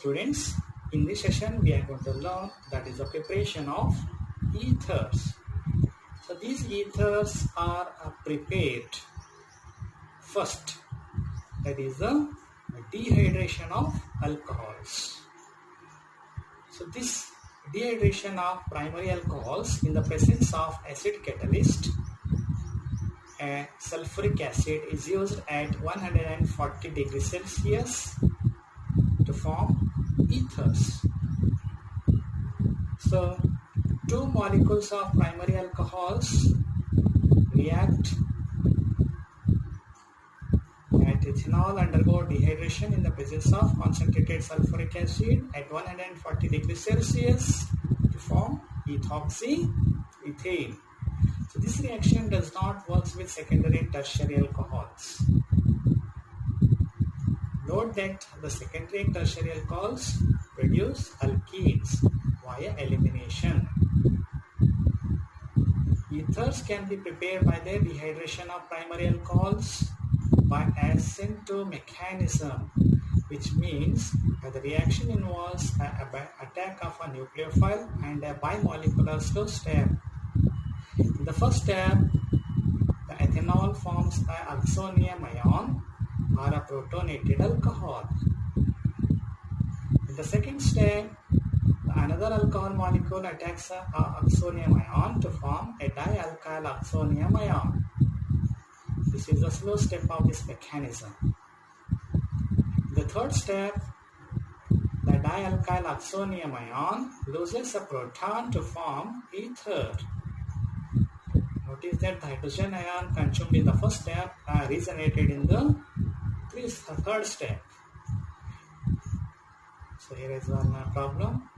students, in this session we are going to learn that is the preparation of ethers. So these ethers are prepared first, that is the dehydration of alcohols. So this dehydration of primary alcohols in the presence of acid catalyst, sulfuric acid is used at 140 degrees Celsius to form ethers. So two molecules of primary alcohols react at ethanol, undergo dehydration in the presence of concentrated sulfuric acid at 140 degrees Celsius to form ethoxyethane. So this reaction does not work with secondary and tertiary alcohols. Note that the secondary and tertiary alcohols produce alkenes via elimination. Ethers can be prepared by the dehydration of primary alcohols by ascento mechanism, which means that the reaction involves an attack of a nucleophile and a bimolecular slow step. In the first step, the ethanol forms an oxonium ion or a protonated alcohol. In the second step, another alcohol molecule attacks an oxonium ion to form a dialkyl oxonium ion. This is the slow step of this mechanism. In the third step, the dialkyl oxonium ion loses a proton to form ether. Notice that the hydrogen ion consumed in the first step resonated in the third step. So here is one problem.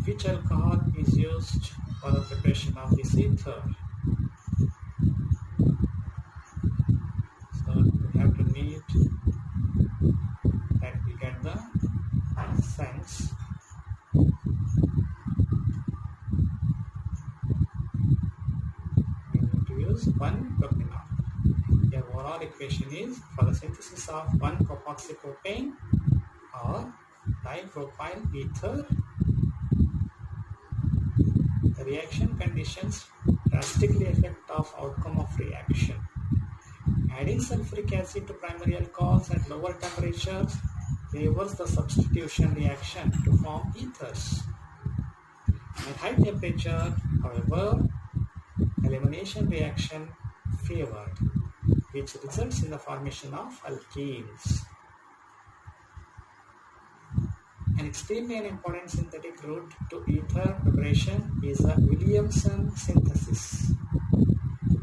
Which alcohol is used for the preparation of this ether? So we have to need that we get the sense. We need to use 1-propanol. The overall equation is for the synthesis of 1-propoxypropane or dipropyl ether, the reaction conditions drastically affect the outcome of reaction. Adding sulfuric acid to primary alcohols at lower temperatures favors the substitution reaction to form ethers. At high temperature, however, elimination reaction favored, which results in the formation of alkenes. An extremely important synthetic route to ether preparation is a Williamson synthesis.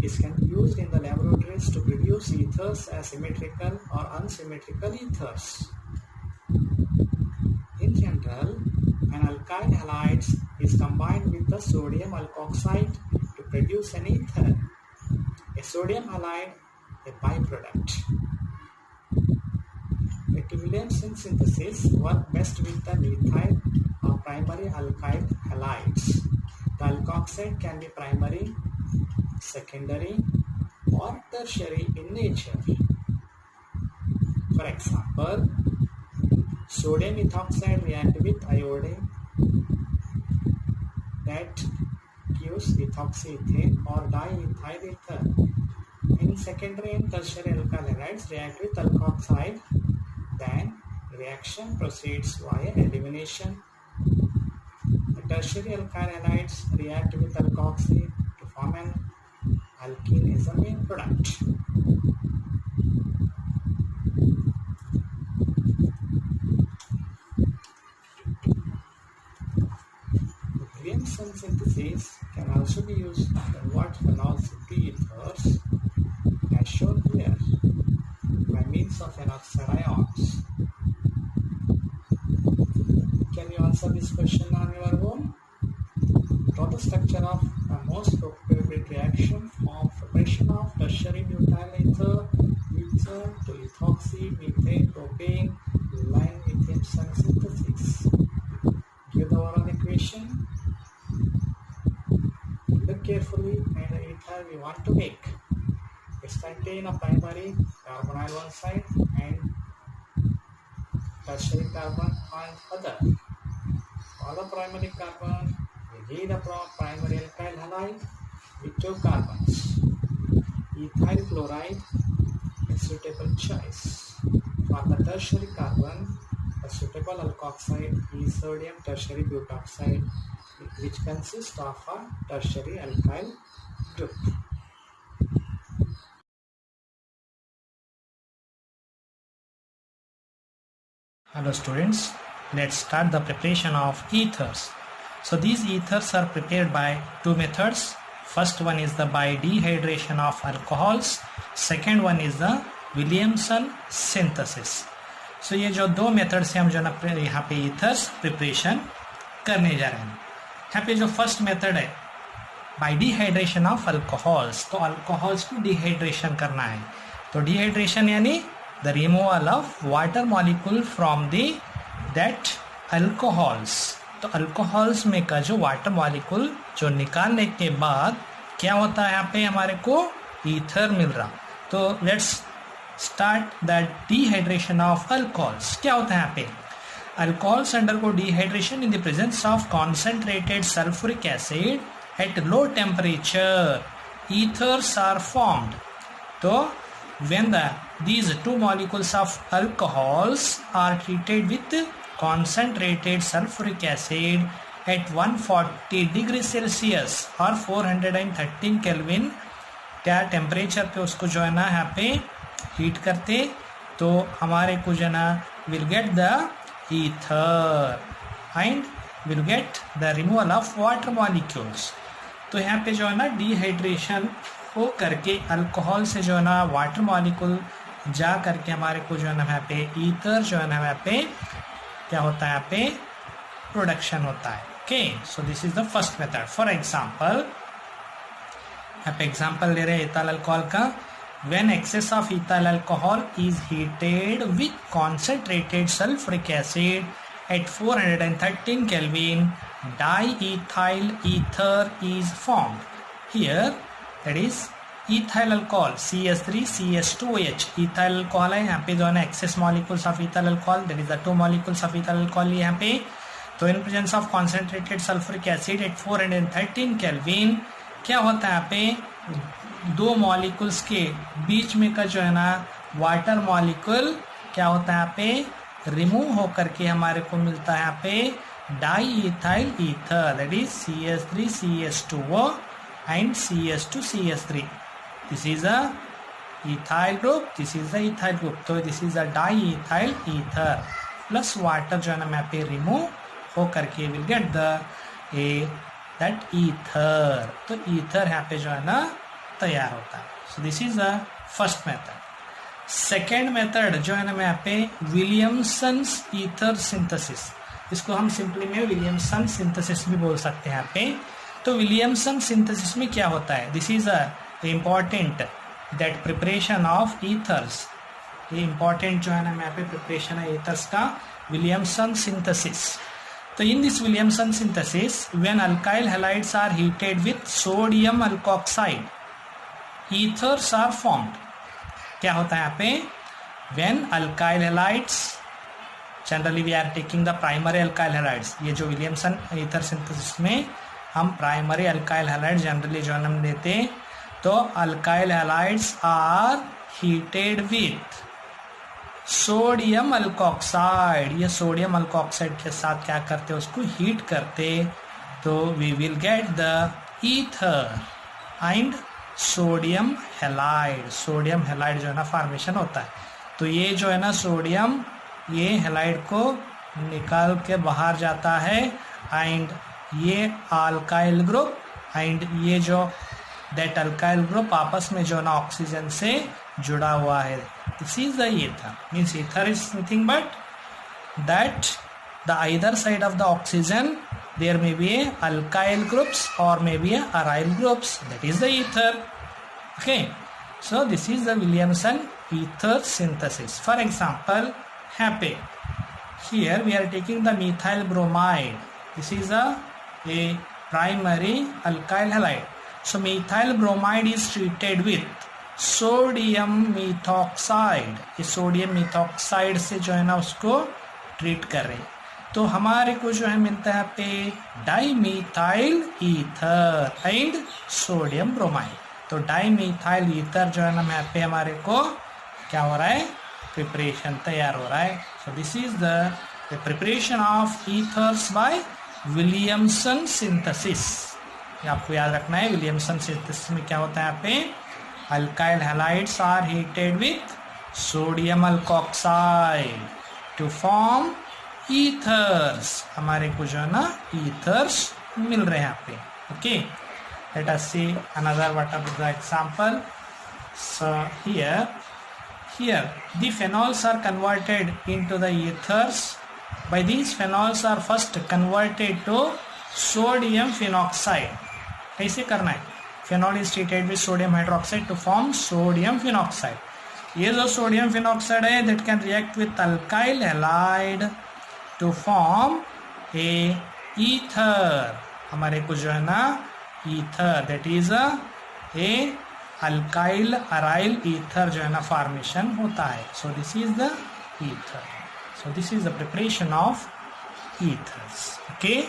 It can be used in the laboratories to produce ethers as symmetrical or unsymmetrical ethers. In general, an alkyl halide is combined with the sodium alkoxide to produce an ether. A sodium halide, a byproduct. Williamson synthesis work best with the methyl or primary alkyl halides. The alkoxide can be primary, secondary, or tertiary in nature. For example, sodium ethoxide react with iodine that gives ethoxyethane or diethyl ether. In secondary and tertiary alkyl halides react with alkoxide, then reaction proceeds via elimination. The tertiary alkyl halides react with alkoxy to form an alkene as a main product. The Williamson synthesis can also be used to convert phenols into ethers, as shown here, by means of phenoxide ions. Can you answer this question on your own? Draw the structure of a most appropriate reaction for preparation of tertiary butyl ether to ethoxy methane propane line Williamson synthesis. Give the overall equation. Look carefully at the ether we want to make. It contains a primary carbonyl one side and tertiary carbon and other. For the primary carbon, we need a primary alkyl halide with 2 carbons. Ethyl chloride is suitable choice. For the tertiary carbon, the suitable alkoxide is sodium tertiary butoxide, which consists of a tertiary alkyl group. Hello students, let's start the preparation of ethers. So these ethers are prepared by 2 methods. First one is the by dehydration of alcohols. Second one is the Williamson synthesis. So ये जो 2 method से हम जो ना यहाँ पे ethers preparation करने जा रहे हैं. यहाँ पे जो फर्स्ट मेथड है बाय डिहाइड्रेशन ऑफ अल्कोहल्स, तो अल्कोहल्स को डिहाइड्रेशन करना है. तो डिहाइड्रेशन यानी the removal of water molecule from the that alcohols. तो alcohols में का जो water molecule जो निकालने के बाद क्या होता है यहाँ पे हमारे को ether मिल रहा. तो let's start that dehydration of alcohols. क्या होता है यहाँ पे? Alcohols undergo dehydration in the presence of concentrated sulfuric acid at low temperature. Ethers are formed. तो when these 2 molecules of alcohols are treated with concentrated sulfuric acid at 140 degrees Celsius or 413 Kelvin, क्या temperature पे उसको जो है ना यहाँ पे heat करते तो हमारे को जो है ना will get the ether and will get the removal of water molecules. तो यहाँ पे जो है ना डिहाइड्रेशन को करके अल्कोहल से जो है ना वाटर मॉलिक्यूल जा करके हमारे को जो है ना यहाँ पे ईथर जो है ना यहाँ पे क्या होता है यहाँ पे प्रोडक्शन होता है. Okay, so this is the first method. For example यहाँ पे एग्जांपल ले रहे हैं इथाइल अल्कोहल का. When excess of ethyl alcohol is heated with concentrated sulphuric acid at 413 Kelvin, diethyl ether is formed. Here, that is ethyl alcohol CH3CH2OH. ethyl alcohol है यहाँ पे जो है ना excess molecules of ethyl alcohol, that is the 2 molecules of ethyl alcohol यहाँ पे. तो in presence of concentrated sulfuric acid at 413 Kelvin क्या होता है यहाँ पे 2 molecules के बीच में का जो है ना water molecule क्या होता है यहाँ पे रिमूव होकर के हमारे को मिलता है यहाँ पे diethyl ether, that is CH3CH2O and CH2CH3. This is a ethyl group, this is the ethyl group. तो this is a diethyl ether plus water जो है ना यहाँ पे रिमूव होकर के will get the that ether. तो ईथर यहाँ पे जो है ना तैयार होता है. So this is the first method. Second method जो है ना मैं यहाँ पे विलियमसन ईथर सिंथेसिस, इसको हम सिंपली में विलियमसन सिंथेसिस भी बोल सकते हैं यहाँ पे. तो विलियमसन सिंथेसिस में क्या होता है? This is a important that preparation of ethers. ये इम्पॉर्टेंट जो है ना मैं यहाँ पे प्रिपरेशन है ईथर्स का, विलियमसन सिंथेसिस. तो in this Williamson synthesis when alkyl halides are heated with sodium alkoxide ethers are formed. क्या होता है यहाँ पे? When alkyl halides, generally we are taking the primary alkyl halides. ये जो विलियमसन ईथर सिंथेसिस में हम प्राइमरी अल्काइल हैलाइड जनरली जो हम देते हैं. तो alkyl halides are heated with sodium alkoxide. ये सोडियम अल्कोक्साइड के साथ क्या करते, उसको हीट करते. तो we will get the ether and sodium halide. Sodium halide जो है ना फॉर्मेशन होता है. तो ये जो है ना सोडियम ये हैलाइड को निकाल के बाहर जाता है एंड ये अल्काइल ग्रुप एंड ये जो दैट अल्काइल ग्रुप आपस में जो ना ऑक्सीजन से जुड़ा हुआ है. This is the ether. Means ether is nothing but that the either side of the oxygen there may be a alkyl groups or may be a aryl groups, that is the ether. Okay, so this is the Williamson ether synthesis. For example, here we are taking the methyl bromide. This is a primary alkyl halide. So methyl bromide is treated with sodium methoxide. इस sodium methoxide से जो है ना उसको treat कर रहे हैं। तो हमारे को जो है मिलता है यहाँ पे dimethyl ether and sodium bromide. तो डाईमीथाइल ईथर जो है ना यहाँ पे हमारे को क्या हो रहा है, प्रिपरेशन तैयार हो रहा है। So this is the preparation of ethers bye Williamson synthesis. आपको याद रखना है, विलियमसन सिंथेसिस में क्या होता है यहाँ पे, alkyl halides are heated with sodium alkoxide to form ethers. हमारे को जो है ना ईथर्स मिल रहे हैं यहाँ पे। Okay, let us see another what are the example. So here the phenols are converted into the ethers. By these phenols are first converted to sodium phenoxide. कैसे करना है, phenol is treated with sodium hydroxide to form sodium phenoxide. ये जो sodium phenoxide है that can react with alkyl halide to form a ether. हमारे को जो है ना ether that is a alkyl aryl ether जो है ना फॉर्मेशन होता है। So this is the ether. So this is the preparation of ethers. Okay,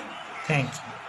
thank you.